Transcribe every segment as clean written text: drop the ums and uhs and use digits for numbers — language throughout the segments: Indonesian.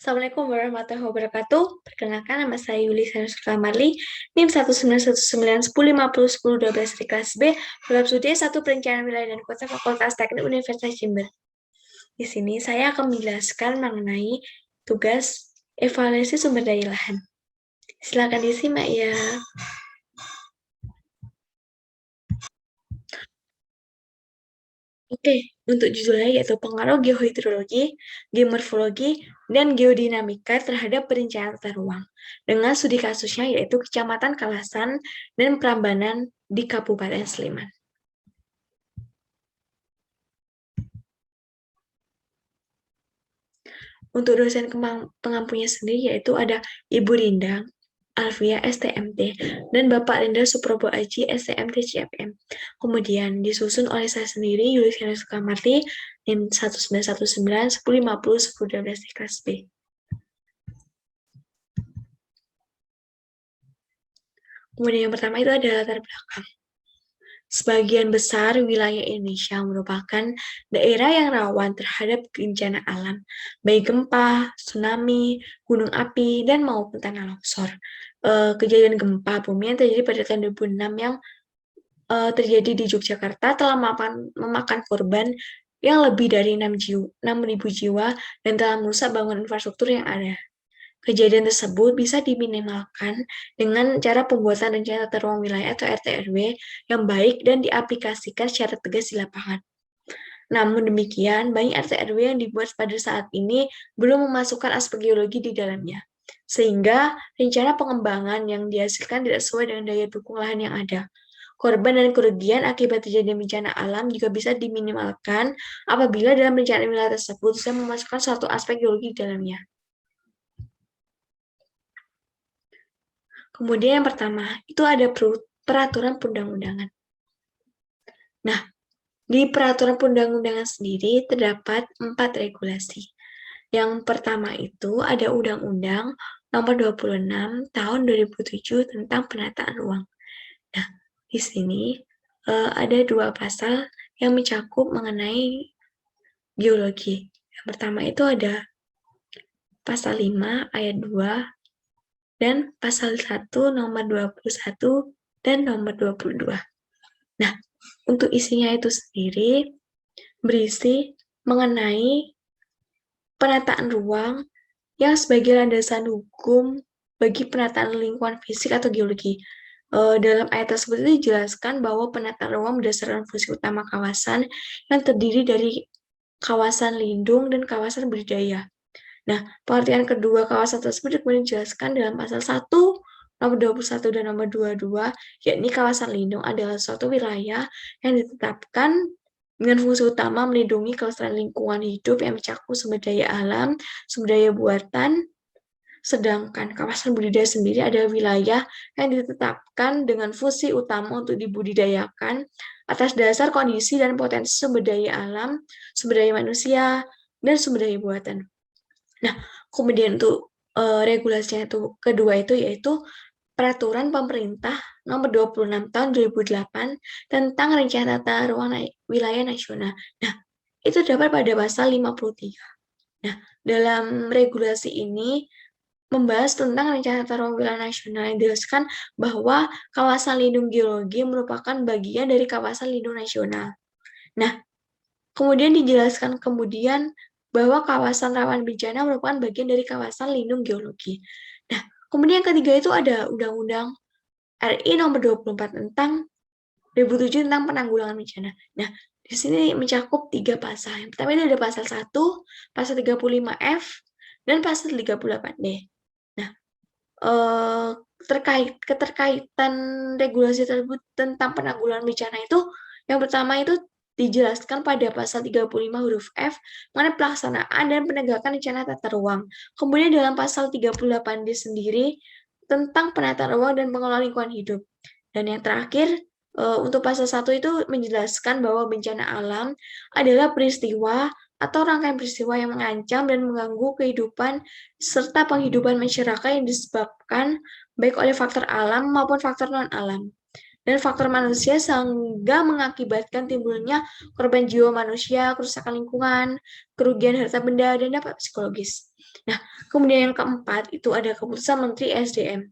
Assalamualaikum warahmatullahi wabarakatuh. Perkenalkan, nama saya Yuli Sanuska Marli, NIM 1919110501012 di kelas B, program studi S1 Perencanaan Wilayah dan Kota Fakultas Teknik Universitas Jember. Di sini saya akan menjelaskan mengenai tugas evaluasi sumber daya lahan. Silakan disimak ya. Oke, untuk judulnya yaitu pengaruh geohidrologi, geomorfologi, dan geodinamika terhadap perencanaan tata ruang. Dengan studi kasusnya yaitu Kecamatan Kalasan dan Prambanan di Kabupaten Sleman. Untuk dosen pengampunya sendiri yaitu ada Ibu Rindang Alvia STMT dan Bapak Linda Suprobo Aji STMT CFM. Kemudian disusun oleh saya sendiri Yuliana Sukamarti NIM 1919110501012 di kelas B. Kemudian yang pertama itu ada latar belakang. Sebagian besar wilayah Indonesia merupakan daerah yang rawan terhadap bencana alam, baik gempa, tsunami, gunung api, dan maupun tanah longsor. Kejadian gempa bumi yang terjadi pada tahun 2006 yang terjadi di Yogyakarta telah memakan korban yang lebih dari 6.000 jiwa dan telah merusak bangunan infrastruktur yang ada. Kejadian tersebut bisa diminimalkan dengan cara pembuatan rencana tata ruang wilayah atau RT/RW yang baik dan diaplikasikan secara tegas di lapangan. Namun demikian, banyak RT/RW yang dibuat pada saat ini belum memasukkan aspek geologi di dalamnya, sehingga rencana pengembangan yang dihasilkan tidak sesuai dengan daya dukung lahan yang ada. Korban dan kerugian akibat terjadinya bencana alam juga bisa diminimalkan apabila dalam rencana wilayah tersebut bisa memasukkan suatu aspek geologi di dalamnya. Kemudian yang pertama, itu ada peraturan perundang-undangan. Nah, di peraturan perundang-undangan sendiri terdapat 4 regulasi. Yang pertama itu ada Undang-Undang Nomor 26 Tahun 2007 tentang Penataan Ruang. Nah, di sini ada 2 pasal yang mencakup mengenai geologi. Yang pertama itu ada pasal 5 ayat 2 dan pasal 1 nomor 21 dan nomor 22. Nah, untuk isinya itu sendiri berisi mengenai penataan ruang yang sebagai landasan hukum bagi penataan lingkungan fisik atau geologi. Dalam ayat tersebut itu dijelaskan bahwa penataan ruang berdasarkan fungsi utama kawasan yang terdiri dari kawasan lindung dan kawasan budidaya. Nah, pengertian kedua kawasan tersebut kemudian dijelaskan dalam pasal 1, nomor 21 dan nomor 22, yakni kawasan lindung adalah suatu wilayah yang ditetapkan dengan fungsi utama melindungi kelestarian lingkungan hidup yang mencakup sumber daya alam, sumber daya buatan, sedangkan kawasan budidaya sendiri adalah wilayah yang ditetapkan dengan fungsi utama untuk dibudidayakan atas dasar kondisi dan potensi sumber daya alam, sumber daya manusia, dan sumber daya buatan. Nah, kemudian untuk regulasinya itu kedua itu yaitu Peraturan Pemerintah Nomor 26 Tahun 2008 tentang Rencana Tata Ruang Wilayah Nasional. Nah, itu dapat pada pasal 53. Nah, dalam regulasi ini membahas tentang Rencana Tata Ruang Wilayah Nasional yang dijelaskan bahwa kawasan lindung geologi merupakan bagian dari kawasan lindung nasional. Nah, kemudian dijelaskan bahwa kawasan rawan bencana merupakan bagian dari kawasan lindung geologi. Nah, kemudian yang ketiga itu ada Undang-Undang RI nomor 24 tentang 2007 tentang penanggulangan bencana. Nah, di sini mencakup 3 pasal. Yang pertama itu ada pasal 1, pasal 35F, dan pasal 38D. Nah, terkait keterkaitan regulasi tersebut tentang penanggulangan bencana itu, yang pertama itu dijelaskan pada pasal 35 huruf F mengenai pelaksanaan dan penegakan rencana tata ruang. Kemudian dalam pasal 38D sendiri tentang penataan ruang dan pengelolaan lingkungan hidup. Dan yang terakhir, untuk pasal 1 itu menjelaskan bahwa bencana alam adalah peristiwa atau rangkaian peristiwa yang mengancam dan mengganggu kehidupan serta penghidupan masyarakat yang disebabkan baik oleh faktor alam maupun faktor non-alam dan faktor manusia sehingga mengakibatkan timbulnya korban jiwa manusia, kerusakan lingkungan, kerugian harta benda, dan dampak psikologis. Nah, kemudian yang keempat itu ada keputusan Menteri SDM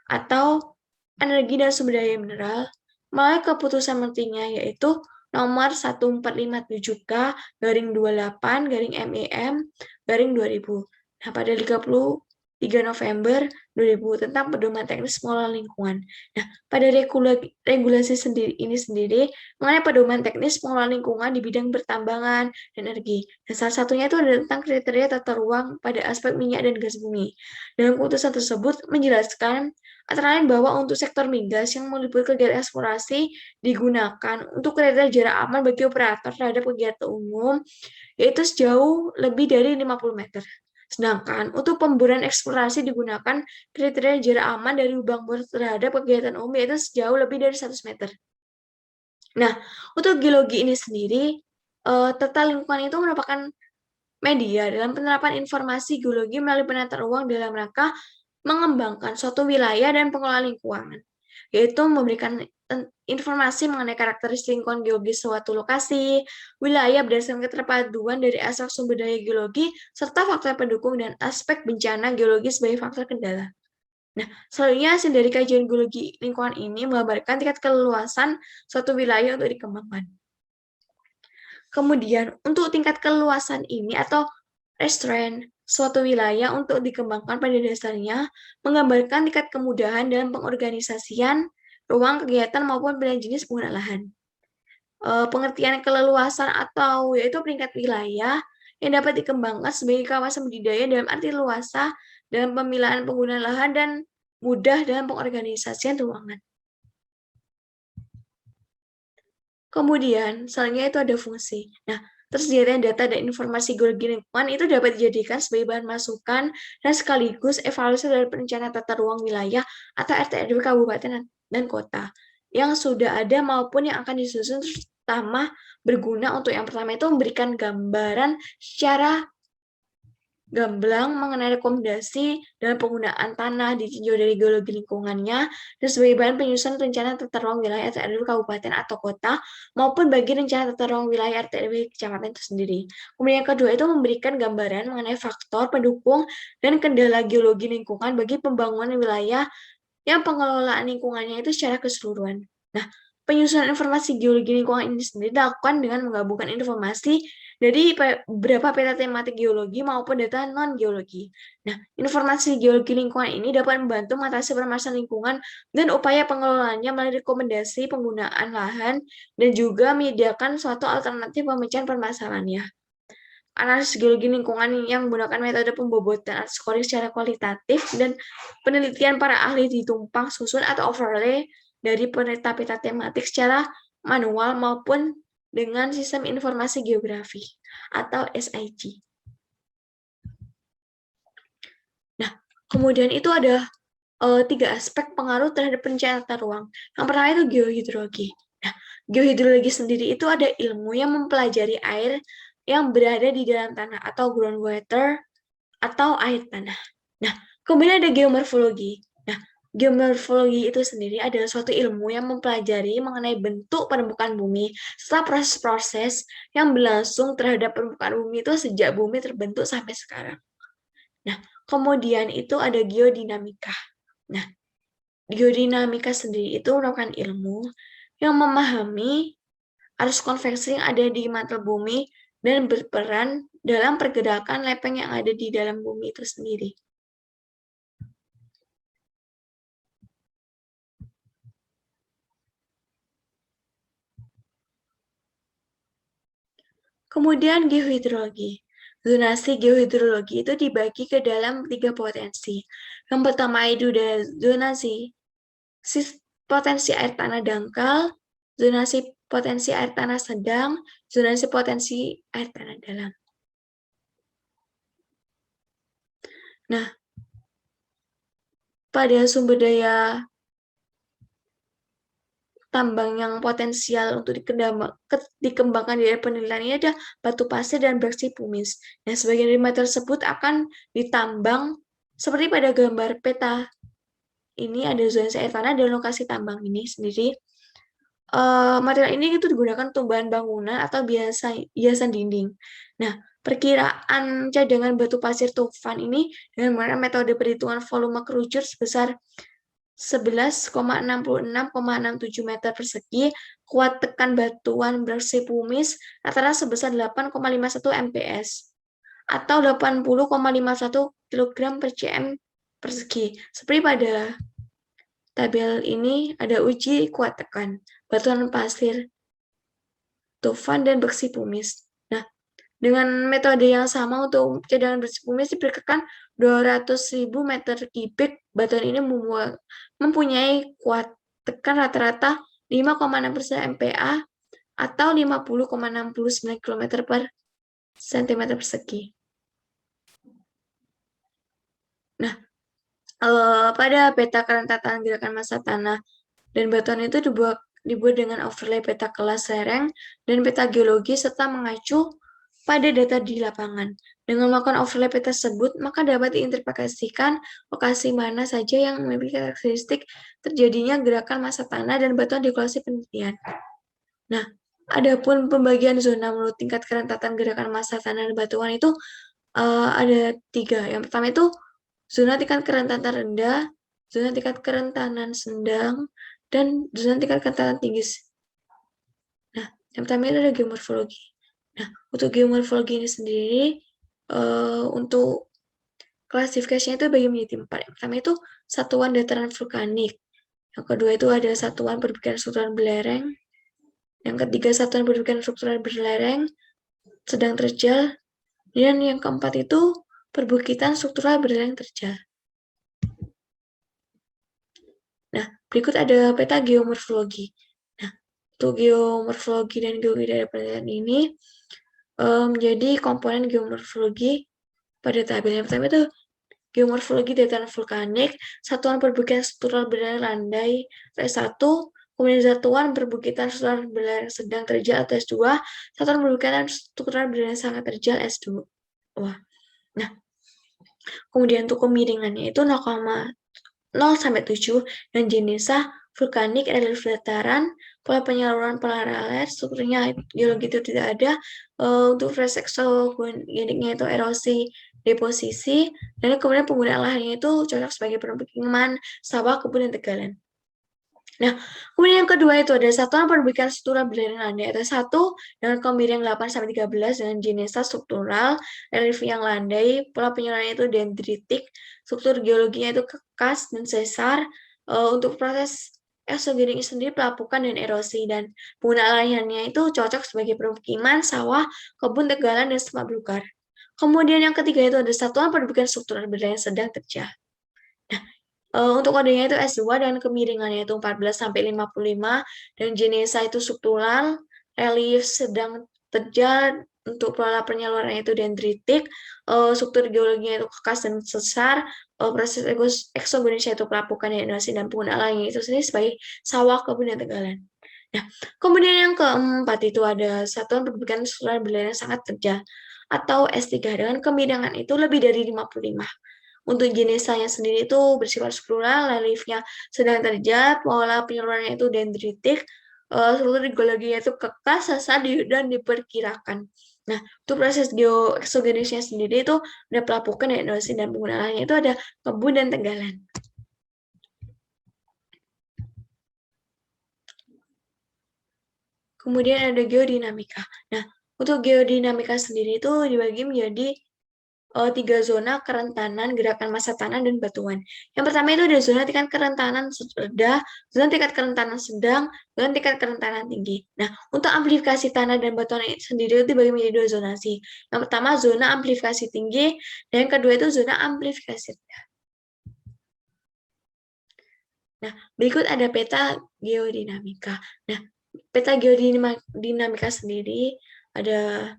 atau Energi dan Sumber Daya Mineral melalui keputusan menterinya yaitu nomor 1457/28/MEM/2000. Nah, pada 33 November 2000 tentang pedoman teknis pengelolaan lingkungan. Nah, pada regulasi ini sendiri mengenai pedoman teknis pengelolaan lingkungan di bidang pertambangan dan energi. Dan salah satunya itu ada tentang kriteria tata ruang pada aspek minyak dan gas bumi. Dalam keputusan tersebut menjelaskan antara lain bahwa untuk sektor migas yang meliputi kegiatan eksplorasi digunakan untuk kriteria jarak aman bagi operator terhadap kegiatan umum yaitu sejauh lebih dari 50 meter. Sedangkan untuk pemburuan eksplorasi digunakan kriteria jarak aman dari lubang bor terhadap kegiatan umum yaitu sejauh lebih dari 100 meter. Nah, untuk geologi ini sendiri, tata lingkungan itu merupakan media dalam penerapan informasi geologi melalui penataan ruang dalam rangka mengembangkan suatu wilayah dan pengelolaan lingkungan, yaitu memberikan informasi mengenai karakteristik lingkungan geologis suatu lokasi, wilayah berdasarkan keterpaduan dari aspek sumber daya geologi, serta faktor pendukung dan aspek bencana geologis sebagai faktor kendala. Nah, selanjutnya hasil dari kajian geologi lingkungan ini menggambarkan tingkat keluasan suatu wilayah untuk dikembangkan. Kemudian, untuk tingkat keluasan ini atau restraint suatu wilayah untuk dikembangkan pada dasarnya menggambarkan tingkat kemudahan dalam pengorganisasian ruang kegiatan maupun pilihan jenis penggunaan lahan. Pengertian keleluasan atau yaitu peringkat wilayah yang dapat dikembangkan sebagai kawasan budidaya dalam arti luasa dalam pemilihan penggunaan lahan dan mudah dalam pengorganisasian ruangan. Kemudian, selanjutnya itu ada fungsi. Nah, tersedianya data dan informasi geologi lingkungan itu dapat dijadikan sebagai bahan masukan dan sekaligus evaluasi dari perencanaan tata ruang wilayah atau RT/RW kabupaten dan kota yang sudah ada maupun yang akan disusun, terutama berguna untuk yang pertama itu memberikan gambaran secara gamblang mengenai rekomendasi dalam penggunaan tanah ditinjau dari geologi lingkungannya dan sebagai bahan penyusunan rencana tata ruang wilayah RT/RW kabupaten atau kota maupun bagi rencana tata ruang wilayah RT/RW kecamatan itu sendiri. Kemudian yang kedua itu memberikan gambaran mengenai faktor pendukung dan kendala geologi lingkungan bagi pembangunan wilayah yang pengelolaan lingkungannya itu secara keseluruhan. Nah, penyusunan informasi geologi lingkungan ini sendiri dilakukan dengan menggabungkan informasi dari beberapa peta tematik geologi maupun data non-geologi. Nah, informasi geologi lingkungan ini dapat membantu mengatasi permasalahan lingkungan dan upaya pengelolaannya melalui rekomendasi penggunaan lahan dan juga menyediakan suatu alternatif pemecahan permasalahannya. Analisis geologi lingkungan yang menggunakan metode pembobotan atau scoring secara kualitatif dan penelitian para ahli ditumpang susun atau overlay dari peta-peta tematik secara manual maupun dengan sistem informasi geografi atau SIG. Nah, kemudian itu ada 3 aspek pengaruh terhadap perencanaan tata ruang. Yang pertama itu geohidrologi. Nah, geohidrologi sendiri itu ada ilmu yang mempelajari air yang berada di dalam tanah atau groundwater atau air tanah. Nah, kemudian ada geomorfologi. Nah, geomorfologi itu sendiri adalah suatu ilmu yang mempelajari mengenai bentuk permukaan bumi serta proses-proses yang berlangsung terhadap permukaan bumi itu sejak bumi terbentuk sampai sekarang. Nah, kemudian itu ada geodinamika. Nah, geodinamika sendiri itu merupakan ilmu yang memahami arus konveksi yang ada di mantel bumi dan berperan dalam pergerakan lepeng yang ada di dalam bumi itu sendiri. Kemudian geohidrologi. Zonasi geohidrologi itu dibagi ke dalam 3 potensi. Yang pertama itu ada zonasi potensi air tanah dangkal, zonasi potensi air tanah sedang, zonasi potensi air tanah dalam. Nah, pada sumber daya tambang yang potensial untuk dikembangkan dari penelitian ini ada batu pasir dan bauxit pumice. Nah, sebagian dari material tersebut akan ditambang seperti pada gambar peta. Ini ada zonasi air tanah dan lokasi tambang ini sendiri. Material ini itu digunakan tumbuhan bangunan atau hiasan dinding. Nah, perkiraan cadangan batu pasir Tufan ini dengan menggunakan metode perhitungan volume kerucut sebesar 11,66,67 meter persegi, kuat tekan batuan bersih pumis rata-rata sebesar 8,51 MPS atau 80,51 kg per cm persegi. Seperti pada tabel ini ada uji kuat tekan batuan pasir Tufan dan bersih pumis. Nah, dengan metode yang sama untuk cadangan bersih pumis diperkirakan 200.000 meter kubik batuan ini mempunyai kuat tekan rata-rata 5,6% MPa atau 50,69 km per cm persegi. Nah, pada peta kerentatan gerakan massa tanah dan batuan itu dibuat dengan overlay peta kelas lereng dan peta geologi serta mengacu pada data di lapangan. Dengan melakukan overlay peta tersebut, maka dapat diinterpretasikan lokasi mana saja yang memiliki karakteristik terjadinya gerakan massa tanah dan batuan di lokasi penelitian. Nah, adapun pembagian zona menurut tingkat kerentatan gerakan massa tanah dan batuan itu ada 3. Yang pertama itu zona tingkat kerentanan rendah, zona tingkat kerentanan sedang, dan zona tingkat kerentanan tinggi. Nah, yang pertama itu ada geomorfologi. Nah, untuk geomorfologi ini sendiri, untuk klasifikasinya itu bagi menjadi 4. Yang pertama itu satuan dataran vulkanik. Yang kedua itu ada satuan perbukitan struktural belereng. Yang ketiga satuan perbukitan struktural berlereng, sedang terjal. Dan yang keempat itu perbukitan struktural berlereng terjal. Nah, berikut ada peta geomorfologi. Nah, untuk geomorfologi dan geologi dari penelitian ini menjadi komponen geomorfologi pada tabel yang pertama itu geomorfologi dataran vulkanik, satuan perbukitan struktural berlereng landai S1, kemudian satuan perbukitan struktural berlereng sedang terjal atau S2, satuan perbukitan struktural berlereng sangat terjal S2. Nah, kemudian untuk kemiringannya itu 0,0-7 dan jenisnya vulkanik, relief dataran, pola penyaluran paralel, strukturnya geologi itu tidak ada, untuk fase exogeniknya itu erosi deposisi, dan kemudian penggunaan lahannya itu cocok sebagai permukiman, sawah, kebun, dan tegalan. Nah, kemudian yang kedua itu ada satuan perbukitan struktural berlereng landai atau 1 dengan kemiringan 8-13 dengan jenisnya struktural, relief yang landai, pola penyalurannya itu dendritik, struktur geologinya itu kekas dan sesar, untuk proses exogenik sendiri pelapukan dan erosi, dan penggunaan lahannya itu cocok sebagai permukiman, sawah, kebun, tegalan, dan semak belukar. Kemudian yang ketiga itu ada satuan perbukitan struktural berlereng sedang terjal. Nah, untuk kodenya itu S2 dan kemiringannya itu 14-55 dan jenisnya itu struktural, relief sedang terjal, untuk pola penyalurannya itu dendritik, struktur geologinya itu kekas dan sesar, proses exogenisnya itu pelapukan dan erosi, dan penggunaan lainnya itu sendiri sebagai sawah, kebun, dan tegalan. Nah, kemudian yang keempat itu ada satuan perbukitan struktural berlereng sangat terjal atau S3 dengan kemiringan itu lebih dari 55. Untuk jenisnya sendiri itu bersifat struktural, reliefnya sedang terjal, pola penyalurannya itu dendritik, struktur geologinya itu kekas, sesar, dan diperkirakan. Nah, untuk proses geoeksogenisnya sendiri itu ada pelapukan, erosi, dan penggunaan lainnya itu ada kebun dan tegalan. Kemudian ada geodinamika. Nah, untuk geodinamika sendiri itu dibagi menjadi 3 zona kerentanan gerakan massa tanah dan batuan. Yang pertama itu ada zona tingkat kerentanan rendah, zona tingkat kerentanan sedang, zona tingkat kerentanan tinggi. Nah, untuk amplifikasi tanah dan batuan sendiri itu dibagi menjadi 2 zonasi. Yang pertama zona amplifikasi tinggi, dan yang kedua itu zona amplifikasi rendah. Nah, berikut ada peta geodinamika. Nah, peta geodinamika sendiri ada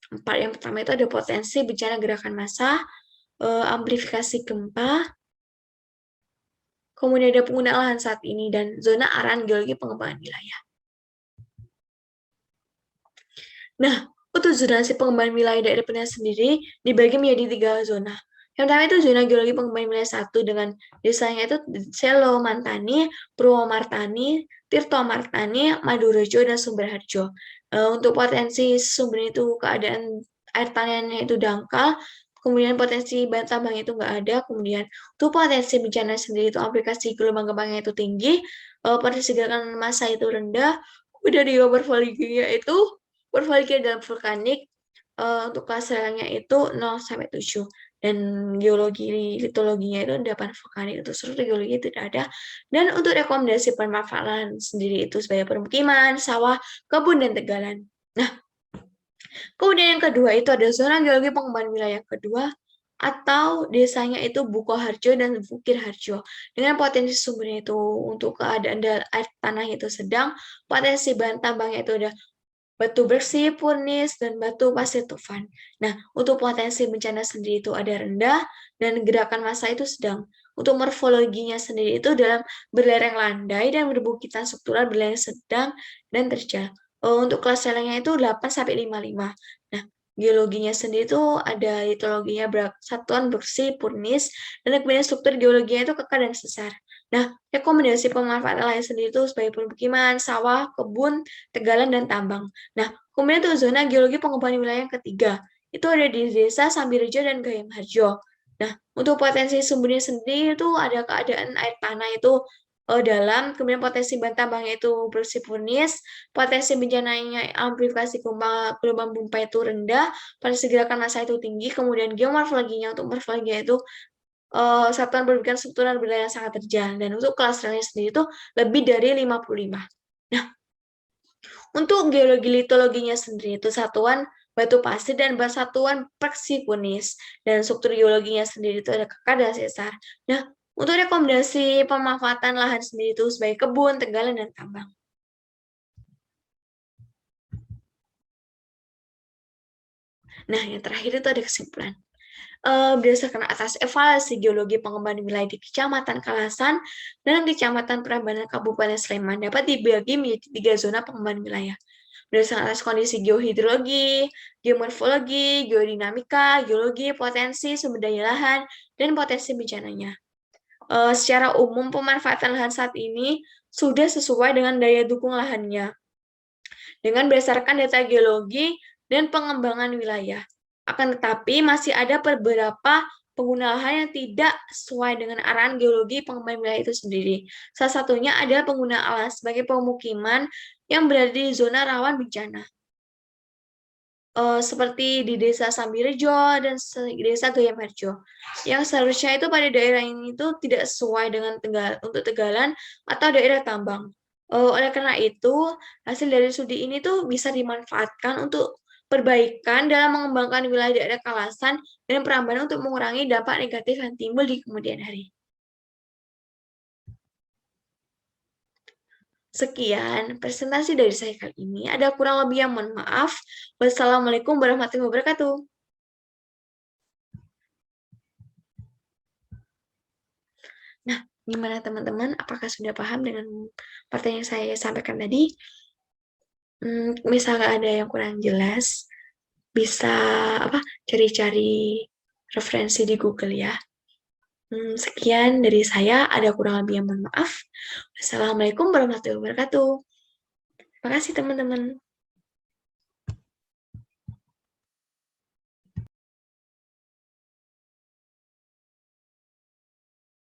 4. Yang pertama itu ada potensi bencana gerakan massa, amplifikasi gempa, kemudian ada penggunaan lahan saat ini, dan zona arahan geologi pengembangan wilayah. Nah, untuk zonasi pengembangan wilayah daerah penelitian sendiri dibagi menjadi 3 zona. Yang pertama itu zona geologi pengembangan wilayah 1 dengan desanya itu Selo Mantani, Purwomartani, Tirto Martani, Madurejo, dan Sumberharjo. Untuk potensi sumber itu keadaan air tanahnya itu dangkal, kemudian potensi bahan tambangnya itu nggak ada, kemudian untuk potensi bencana sendiri itu aplikasi gelombang gempanya itu tinggi, potensi gerakan massa itu rendah, kemudian di morfologinya itu morfologi dalam vulkanik, untuk kelas relangnya itu 0 sampai 7 dan geologi litologinya itu 8 vulkanik, untuk struktur geologi tidak ada. Dan untuk rekomendasi pemanfaatan sendiri itu sebagai permukiman, sawah, kebun, dan tegalan. Nah, kemudian yang kedua itu ada zona geologi pengembangan wilayah kedua atau desanya itu Bukoharjo dan Bukirharjo. Dengan potensi sumbernya itu untuk keadaan air tanahnya itu sedang, potensi bahan tambangnya itu ada batu bersih, purnis, dan batu pasir tufan. Nah, untuk potensi bencana sendiri itu ada rendah dan gerakan massa itu sedang. Untuk morfologinya sendiri itu dalam berlereng landai dan berbukitan struktural berlereng sedang dan terjal. Untuk kelas relengnya itu 8 sampai 55. Nah, geologinya sendiri itu ada litologinya satuan bersih, purnis, dan kemudian struktur geologinya itu kekar dan sesar. Nah, rekomendasi pemanfaatan lain sendiri itu sebagai permukiman, sawah, kebun, tegalan, dan tambang. Nah, kemudian itu zona geologi pengembangan wilayah yang ketiga. Itu ada di desa Sambirejo dan Gayam Harjo. Nah, untuk potensi sumbernya sendiri itu ada keadaan air tanah itu dalam, kemudian potensi bahan tambangnya itu bersih purnis, potensi bencananya amplifikasi gelombang bumpa itu rendah, potensi gerakan massa itu tinggi, kemudian geomorfologinya untuk morfologinya itu satuan pendidikan struktural wilayah sangat terjal, dan untuk kelas relnya sendiri itu lebih dari 55. Nah, untuk geologi litologinya sendiri itu satuan batu pasir dan satuan persipunis, dan struktur geologinya sendiri itu ada kekar dan sesar. Nah, untuk rekomendasi pemanfaatan lahan sendiri itu sebagai kebun, tegalan, dan tambang. Nah, yang terakhir itu ada kesimpulan. Berdasarkan atas evaluasi geologi pengembangan wilayah di Kecamatan Kalasan dan Kecamatan Prambanan Kabupaten Sleman dapat dibagi menjadi 3 zona pengembangan wilayah. Berdasarkan atas kondisi geohidrologi, geomorfologi, geodinamika, geologi, potensi sumber daya lahan, dan potensi bencananya. Secara umum pemanfaatan lahan saat ini sudah sesuai dengan daya dukung lahannya, dengan berdasarkan data geologi dan pengembangan wilayah. Akan tetapi masih ada beberapa pengguna lahan yang tidak sesuai dengan arahan geologi pengembangan wilayah itu sendiri. Salah satunya adalah pengguna alas sebagai pemukiman yang berada di zona rawan bencana. Seperti di desa Sambirejo dan desa Gayamharjo. Yang seharusnya itu pada daerah ini itu tidak sesuai dengan untuk tegalan atau daerah tambang. Oleh karena itu, hasil dari studi ini tuh bisa dimanfaatkan untuk perbaikan dalam mengembangkan wilayah daerah Kalasan dan Prambanan untuk mengurangi dampak negatif yang timbul di kemudian hari. Sekian presentasi dari saya kali ini. Ada kurang lebih yang mohon maaf. Wassalamualaikum warahmatullahi wabarakatuh. Nah, gimana teman-teman? Apakah sudah paham dengan materi yang saya sampaikan tadi? Misalnya ada yang kurang jelas, bisa cari-cari referensi di Google ya. Sekian dari saya, ada kurang lebih yang mohon maaf. Wassalamualaikum warahmatullahi wabarakatuh. Terima kasih teman-teman.